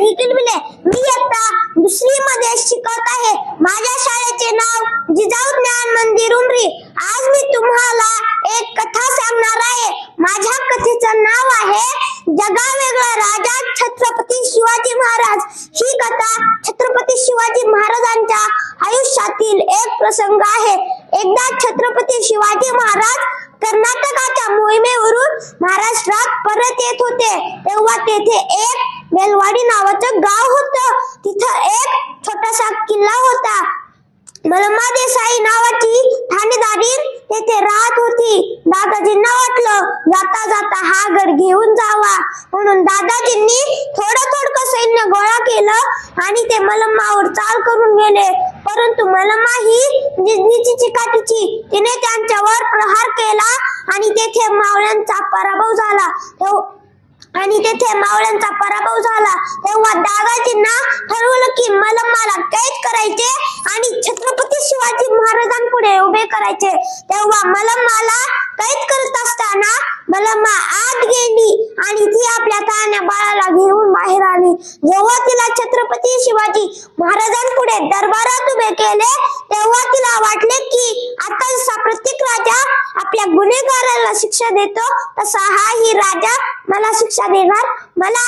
ही किलबिले. मी एकटा दुसरी मध्ये शिकत आहे. माझ्या शाळेचे नाव जिजाऊ ज्ञान मंदिर उमरी. आज मी तुम्हाला एक कथा सांगणार आहे. माझ्या कथेचं नाव आहे जगावेगळा राजा छत्रपती शिवाजी महाराज. ही कथा छत्रपती शिवाजी महाराजांच्या आयुष्यातील एक प्रसंग आहे. एकदा छत्रपती शिवाजी महाराज कर्नाटकाच्या मोहिमेवरून महाराष्ट्रात परत येत होते. तेव्हा तेथे एक बेलवाडी नावाचं गाव होतं. तिथं एक छोटासा किल्ला होता. मलमा देसाई नावाची ठाणेदारी तेथे राहत होती. दादाजींना वाटलं जाता जाता हा गड घेऊन जावा, म्हणून दादाजींनी थोडं सैन्य गोळा केलं आणि ते मलमावर चाल करून गेले. परंतु मलमा ही जिंजीची चिकाटीची, तिने त्यांच्यावर प्रहार केला आणि तेथे मावळ्यांचा पराभव झाला. तेव्हा दादाजींना ठरवलं की मलमाला कैद करायचे आणि छत्रपती शिवाजी महाराजांपुढे उभे करायचे. तेव्हा मलमाला कैद करत असताना मलमा आत गेली आणि ती आपल्या तान्या बाळाला घेऊन बाहेर आली. जेव्हा तिला छत्रपती शिवाजी महाराजांपुढे दरबारात उभे केले, तेव्हा तिला वाटले की आता जसा प्रत्येक राजा आपल्या गुन्हेगाराला शिक्षा देतो, तसा हाही राजा मला शिक्षा देणार. मला